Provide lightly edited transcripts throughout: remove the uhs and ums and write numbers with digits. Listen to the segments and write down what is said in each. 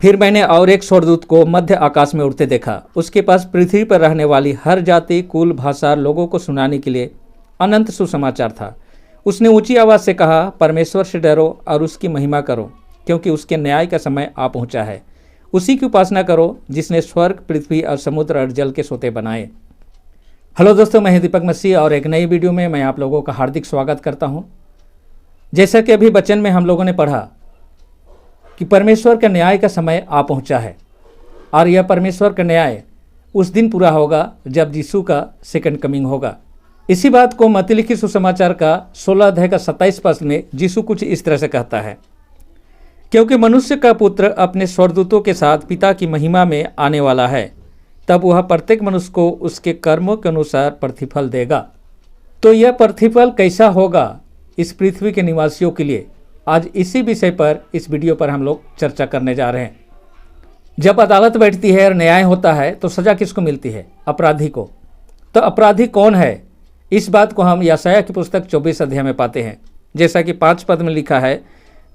फिर मैंने और एक स्वर्गदूत को मध्य आकाश में उड़ते देखा। उसके पास पृथ्वी पर रहने वाली हर जाति, कुल, भाषा लोगों को सुनाने के लिए अनंत सुसमाचार था। उसने ऊंची आवाज़ से कहा, परमेश्वर से डरो और उसकी महिमा करो, क्योंकि उसके न्याय का समय आ पहुंचा है। उसी की उपासना करो जिसने स्वर्ग, पृथ्वी और समुद्र और जल के सोते बनाए। हेलो दोस्तों, मैं दीपक मसीह और एक नई वीडियो में मैं आप लोगों का हार्दिक स्वागत करता हूं। जैसा कि अभी वचन में हम लोगों ने पढ़ा कि परमेश्वर का न्याय का समय आ पहुंचा है और यह परमेश्वर का न्याय उस दिन पूरा होगा जब यीशु का सेकंड कमिंग होगा। इसी बात को मत्ती लिखित सुसमाचार का 16 अध्याय का 27 पद में यीशु कुछ इस तरह से कहता है, क्योंकि मनुष्य का पुत्र अपने स्वर्गदूतों के साथ पिता की महिमा में आने वाला है, तब वह प्रत्येक मनुष्य को उसके कर्मों के अनुसार प्रतिफल देगा। तो यह प्रतिफल कैसा होगा इस पृथ्वी के निवासियों के लिए, आज इसी विषय पर इस वीडियो पर हम लोग चर्चा करने जा रहे हैं। जब अदालत बैठती है और न्याय होता है तो सजा किसको मिलती है? अपराधी को। तो अपराधी कौन है? इस बात को हम यशायाह की पुस्तक 24 अध्याय में पाते हैं। जैसा कि 5 पद में लिखा है,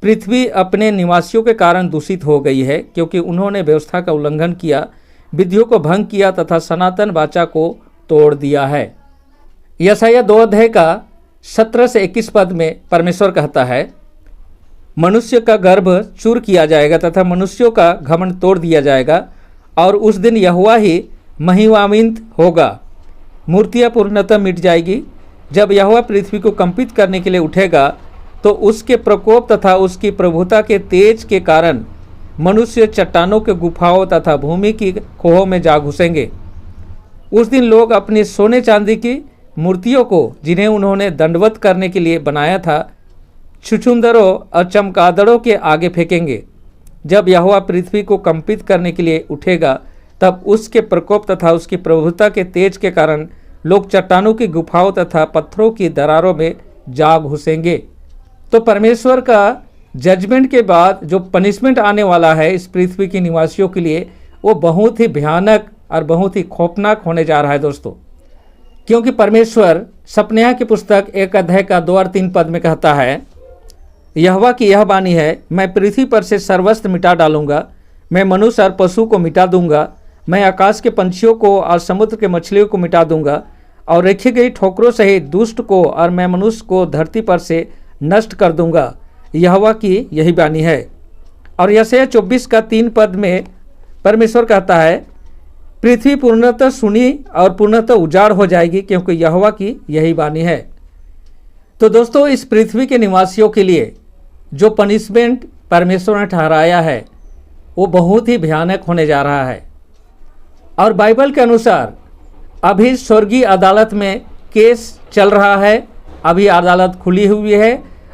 पृथ्वी अपने निवासियों के कारण दूषित हो गई है, क्योंकि उन्होंने व्यवस्था का उल्लंघन किया, विधियों को भंग किया तथा सनातन वाचा को तोड़ दिया है। यशायाह 2 अध्याय का 17 से 21 पद में परमेश्वर कहता है, मनुष्य का गर्भ चूर किया जाएगा तथा मनुष्यों का घमंड तोड़ दिया जाएगा, और उस दिन यहोवा ही महिमान्वित होगा। मूर्तियाँ पूर्णतः मिट जाएगी। जब यहोवा पृथ्वी को कंपित करने के लिए उठेगा तो उसके प्रकोप तथा उसकी प्रभुता के तेज के कारण मनुष्य चट्टानों के गुफाओं तथा भूमि की खोहों में जा घुसेंगे। उस दिन लोग अपनी सोने चांदी की मूर्तियों को, जिन्हें उन्होंने दंडवत करने के लिए बनाया था, छुछुंदरों और चमगादड़ों के आगे फेंकेंगे। जब यहोवा पृथ्वी को कंपित करने के लिए उठेगा तब उसके प्रकोप तथा उसकी प्रभुता के तेज के कारण लोग चट्टानों की गुफाओं तथा पत्थरों की दरारों में जा घुसेंगे। तो परमेश्वर का जजमेंट के बाद जो पनिशमेंट आने वाला है इस पृथ्वी के निवासियों के लिए, वो बहुत ही भयानक और बहुत ही खौफनाक होने जा रहा है दोस्तों। क्योंकि परमेश्वर सपन्याह की पुस्तक 1 अध्याय का 2 और 3 पद में कहता है, यहोवा की यह वाणी है, मैं पृथ्वी पर से सर्वस्त्र मिटा डालूंगा, मैं मनुष्य और पशु को मिटा दूंगा, मैं आकाश के पंछियों को और समुद्र के मछलियों को मिटा दूंगा, और रखी गई ठोकरों सहित दुष्ट को, और मैं मनुष्य को धरती पर से नष्ट कर दूंगा। यहोवा की यही वाणी है। और यशायाह 24 का 3 पद में परमेश्वर कहता है, पृथ्वी पूर्णतः सुनी और पूर्णतः उजाड़ हो जाएगी, क्योंकि यहोवा की यही वाणी है। तो दोस्तों, इस पृथ्वी के निवासियों के लिए जो पनिशमेंट परमेश्वर ने ठहराया है वो बहुत ही भयानक होने जा रहा है। और बाइबल के अनुसार अभी स्वर्गीय अदालत में केस चल रहा है। अभी अदालत खुली हुई है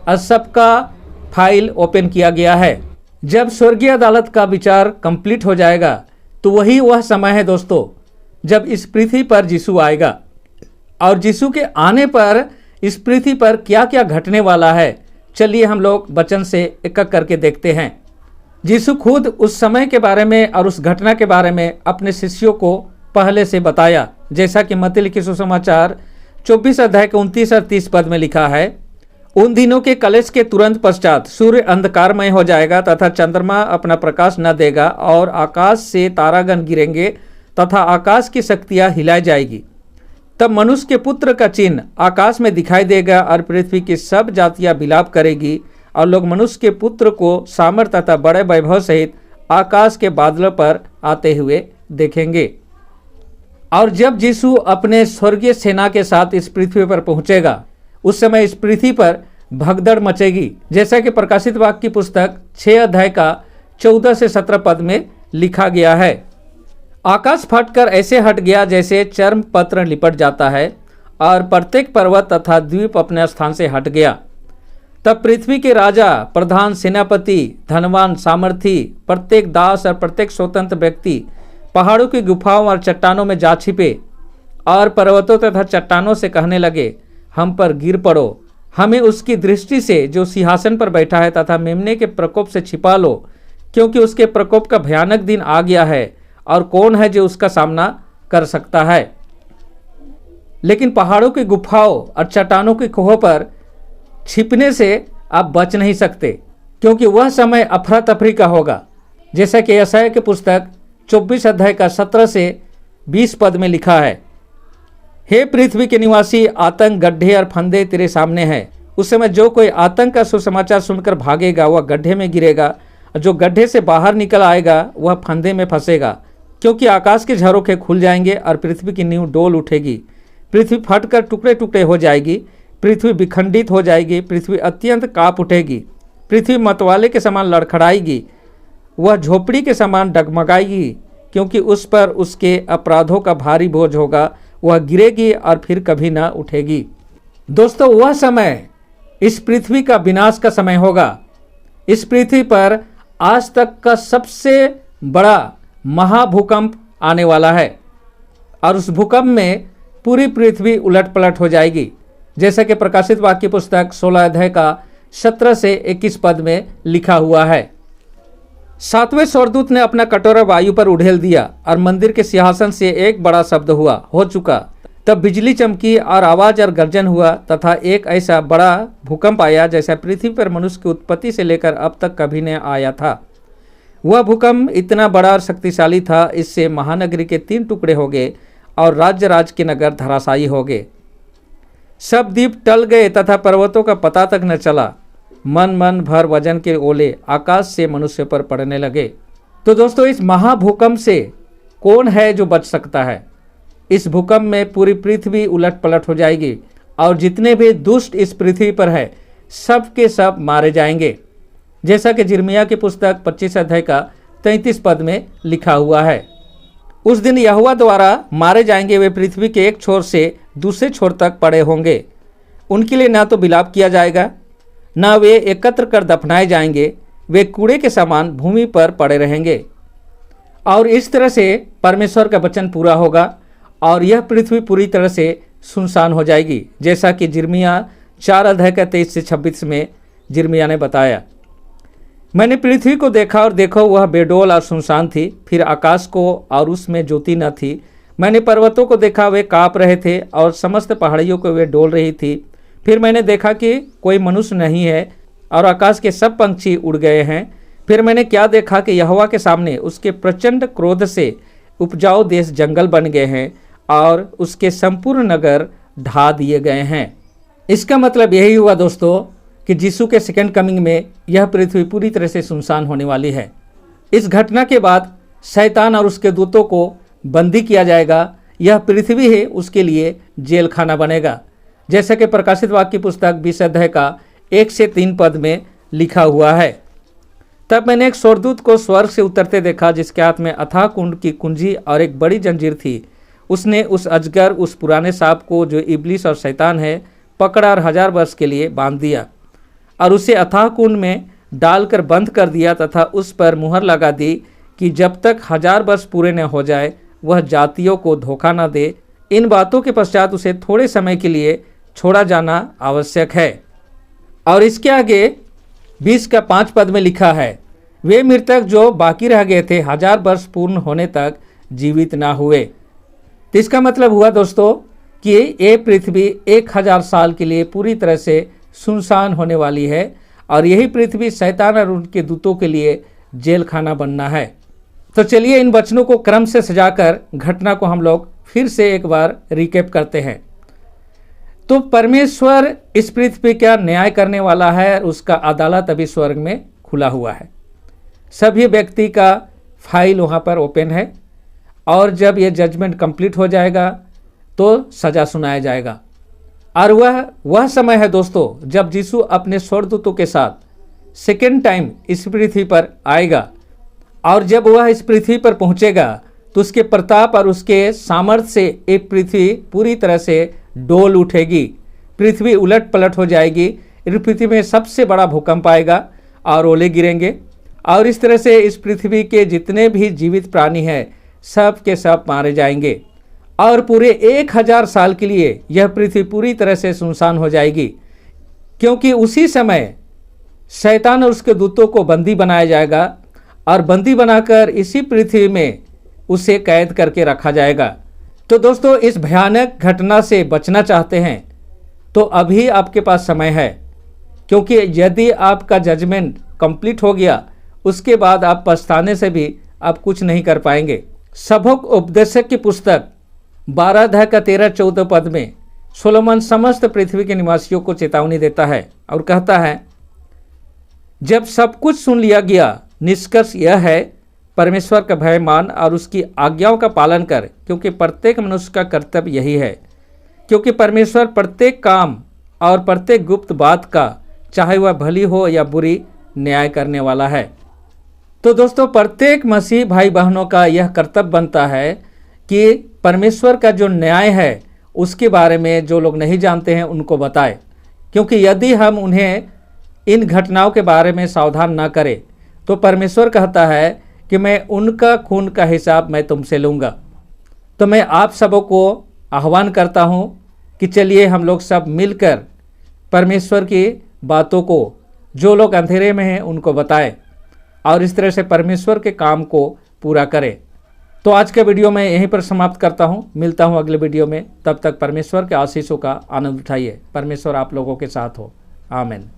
और सबका फाइल ओपन किया गया है। जब स्वर्गीय अदालत का विचार कंप्लीट हो जाएगा तो वही वह समय है दोस्तों जब इस पृथ्वी पर यीशु आएगा। और यीशु के आने पर इस पृथ्वी पर क्या क्या घटने वाला है, चलिए हम लोग वचन से एक एक करके देखते हैं। यीशु खुद उस समय के बारे में और उस घटना के बारे में अपने शिष्यों को पहले से बताया। जैसा कि मत्ती लिखित सुसमाचार 24 अध्याय के 29 और 30 पद में लिखा है, उन दिनों के कलेश के तुरंत पश्चात सूर्य अंधकारमय हो जाएगा तथा चंद्रमा अपना प्रकाश न देगा, और आकाश से तारागण गिरेंगे तथा आकाश की शक्तियाँ हिलाई जाएगी। तब मनुष्य के पुत्र का चिन्ह आकाश में दिखाई देगा, और पृथ्वी की सब जातियाँ विलाप करेगी, और लोग मनुष्य के पुत्र को सामर्थ तथा बड़े वैभव सहित आकाश के बादलों पर आते हुए देखेंगे। और जब यीशु अपने स्वर्गीय सेना के साथ इस पृथ्वी पर पहुंचेगा, उस समय इस पृथ्वी पर भगदड़ मचेगी। जैसा कि प्रकाशित वाक्य की पुस्तक 6 अध्याय का 14 से 17 पद में लिखा गया है, आकाश फटकर ऐसे हट गया जैसे चर्म पत्र लिपट जाता है, और प्रत्येक पर्वत तथा द्वीप अपने स्थान से हट गया। तब पृथ्वी के राजा, प्रधान, सेनापति, धनवान, सामर्थी, प्रत्येक दास और प्रत्येक स्वतंत्र व्यक्ति पहाड़ों की गुफाओं और चट्टानों में जा छिपे, और पर्वतों तथा चट्टानों से कहने लगे, हम पर गिर पड़ो, हमें उसकी दृष्टि से जो सिंहासन पर बैठा है तथा मेमने के प्रकोप से छिपा लो, क्योंकि उसके प्रकोप का भयानक दिन आ गया है, और कौन है जो उसका सामना कर सकता है। लेकिन पहाड़ों की गुफाओं और चट्टानों की खोहों पर छिपने से आप बच नहीं सकते, क्योंकि वह समय अफरा तफरी का होगा। जैसा कि यशायाह की पुस्तक 24 अध्याय का 17 से 20 पद में लिखा है, हे पृथ्वी के निवासी, आतंक, गड्ढे और फंदे तेरे सामने हैं। उस समय जो कोई आतंक का सुसमाचार सुनकर भागेगा वह गड्ढे में गिरेगा, और जो गड्ढे से बाहर निकल आएगा वह फंदे में फंसेगा। क्योंकि आकाश के झरोखे खुल जाएंगे और पृथ्वी की नींव डोल उठेगी। पृथ्वी फटकर टुकड़े टुकड़े हो जाएगी, पृथ्वी विखंडित हो जाएगी, पृथ्वी अत्यंत काँप उठेगी, पृथ्वी मतवाले के समान लड़खड़ाएगी, वह झोपड़ी के समान डगमगाएगी, क्योंकि उस पर उसके अपराधों का भारी बोझ होगा। वह गिरेगी और फिर कभी ना उठेगी। दोस्तों, वह समय इस पृथ्वी का विनाश का समय होगा। इस पृथ्वी पर आज तक का सबसे बड़ा महाभूकंप आने वाला है और उस भूकंप में पूरी पृथ्वी उलट पलट हो जाएगी, जैसा कि प्रकाशित वाक्य पुस्तक 16 अध्याय का 17 से 21 पद में लिखा हुआ है। सातवें स्वर्गदूत ने अपना कटोरा वायु पर उड़ेल दिया और मंदिर के सिंहासन से एक बड़ा शब्द हो चुका। तब बिजली चमकी और आवाज और गर्जन हुआ तथा एक ऐसा बड़ा भूकंप आया जैसा पृथ्वी पर मनुष्य की उत्पत्ति से लेकर अब तक कभी नहीं आया था। वह भूकंप इतना बड़ा और शक्तिशाली था, इससे महानगरी के 3 टुकड़े हो गए और राज्य के नगर धराशायी हो गए। सब द्वीप टल गए तथा पर्वतों का पता तक न चला। मन भर वजन के ओले आकाश से मनुष्य पर पड़ने लगे। तो दोस्तों, इस महाभूकंप से कौन है जो बच सकता है? इस भूकंप में पूरी पृथ्वी उलट पलट हो जाएगी और जितने भी दुष्ट इस पृथ्वी पर है सब के सब मारे जाएंगे, जैसा कि यिर्मयाह की पुस्तक 25 अध्याय का 33 पद में लिखा हुआ है। उस दिन यहोवा द्वारा मारे जाएंगे वे पृथ्वी के एक छोर से दूसरे छोर तक पड़े होंगे। उनके लिए ना तो विलाप किया जाएगा, ना वे एकत्र कर दफनाए जाएंगे, वे कूड़े के समान भूमि पर पड़े रहेंगे। और इस तरह से परमेश्वर का वचन पूरा होगा और यह पृथ्वी पूरी तरह से सुनसान हो जाएगी, जैसा कि यिर्मयाह 4 अध्याय का 23 से 26 में यिर्मयाह ने बताया। मैंने पृथ्वी को देखा और देखो वह बेडोल और सुनसान थी, फिर आकाश को और उसमें ज्योति न थी। मैंने पर्वतों को देखा, वे काँप रहे थे और समस्त पहाड़ियों को वे डोल रही थी। फिर मैंने देखा कि कोई मनुष्य नहीं है और आकाश के सब पंछी उड़ गए हैं। फिर मैंने क्या देखा कि यहोवा के सामने उसके प्रचंड क्रोध से उपजाऊ देश जंगल बन गए हैं और उसके संपूर्ण नगर ढा दिए गए हैं। इसका मतलब यही हुआ दोस्तों कि यीशु के सेकंड कमिंग में यह पृथ्वी पूरी तरह से सुनसान होने वाली है। इस घटना के बाद शैतान और उसके दूतों को बंदी किया जाएगा। यह पृथ्वी ही उसके लिए जेल खाना बनेगा, जैसा कि प्रकाशित वाक्य पुस्तक 20 अध्याय का 1 से 3 पद में लिखा हुआ है। तब मैंने एक स्वर्गदूत को स्वर्ग से उतरते देखा, जिसके हाथ में अथाह कुंड की कुंजी और एक बड़ी जंजीर थी। उसने उस अजगर, उस पुराने सांप को जो इब्लिस और शैतान है, पकड़ा और 1000 वर्ष के लिए बांध दिया और उसे अथाह कुंड में डालकर बंद कर दिया तथा उस पर मुहर लगा दी कि जब तक 1000 वर्ष पूरे न हो जाए वह जातियों को धोखा न दे। इन बातों के पश्चात उसे थोड़े समय के लिए छोड़ा जाना आवश्यक है। और इसके आगे 20 का 5 पद में लिखा है, वे मृतक जो बाकी रह गए थे 1000 वर्ष पूर्ण होने तक जीवित ना हुए। तो इसका मतलब हुआ दोस्तों कि ये पृथ्वी 1000 साल के लिए पूरी तरह से सुनसान होने वाली है और यही पृथ्वी शैतान और उनके दूतों के लिए जेल खाना बनना है। तो चलिए इन वचनों को क्रम से सजाकर घटना को हम लोग फिर से एक बार रिकैप करते हैं। तो परमेश्वर इस पृथ्वी का न्याय करने वाला है, उसका अदालत अभी स्वर्ग में खुला हुआ है। सभी व्यक्ति का फाइल वहाँ पर ओपन है और जब ये जजमेंट कंप्लीट हो जाएगा तो सजा सुनाया जाएगा। और वह समय है दोस्तों जब यीशु अपने स्वर्गदूतों के साथ सेकेंड टाइम इस पृथ्वी पर आएगा और जब वह इस पृथ्वी पर पहुंचेगा तो उसके प्रताप और उसके सामर्थ्य से एक पृथ्वी पूरी तरह से डोल उठेगी, पृथ्वी उलट पलट हो जाएगी। इस पृथ्वी में सबसे बड़ा भूकंप आएगा और ओले गिरेंगे और इस तरह से इस पृथ्वी के जितने भी जीवित प्राणी हैं सब के सब मारे जाएंगे और पूरे 1000 साल के लिए यह पृथ्वी पूरी तरह से सुनसान हो जाएगी, क्योंकि उसी समय शैतान और उसके दूतों को बंदी बनाया जाएगा और बंदी बनाकर इसी पृथ्वी में उसे कैद करके रखा जाएगा। तो दोस्तों इस भयानक घटना से बचना चाहते हैं तो अभी आपके पास समय है, क्योंकि यदि आपका जजमेंट कंप्लीट हो गया उसके बाद आप पछताने से भी आप कुछ नहीं कर पाएंगे। सबक उपदेशक की पुस्तक 12 अध्याय का 13-14 पद में सोलोमन समस्त पृथ्वी के निवासियों को चेतावनी देता है और कहता है, जब सब कुछ सुन लिया गया, निष्कर्ष यह है, परमेश्वर का भय मान और उसकी आज्ञाओं का पालन कर, क्योंकि प्रत्येक मनुष्य का कर्तव्य यही है। क्योंकि परमेश्वर प्रत्येक काम और प्रत्येक गुप्त बात का, चाहे वह भली हो या बुरी, न्याय करने वाला है। तो दोस्तों, प्रत्येक मसीह भाई बहनों का यह कर्तव्य बनता है कि परमेश्वर का जो न्याय है उसके बारे में जो लोग नहीं जानते हैं उनको बताएं, क्योंकि यदि हम उन्हें इन घटनाओं के बारे में सावधान न करें तो परमेश्वर कहता है कि मैं उनका खून का हिसाब मैं तुमसे लूँगा। तो मैं आप सबों को आह्वान करता हूँ कि चलिए हम लोग सब मिलकर परमेश्वर की बातों को जो लोग अंधेरे में हैं उनको बताएं और इस तरह से परमेश्वर के काम को पूरा करें। तो आज का वीडियो मैं यहीं पर समाप्त करता हूँ। मिलता हूँ अगले वीडियो में। तब तक परमेश्वर के आशीषों का आनंद उठाइए। परमेश्वर आप लोगों के साथ हो। आमीन।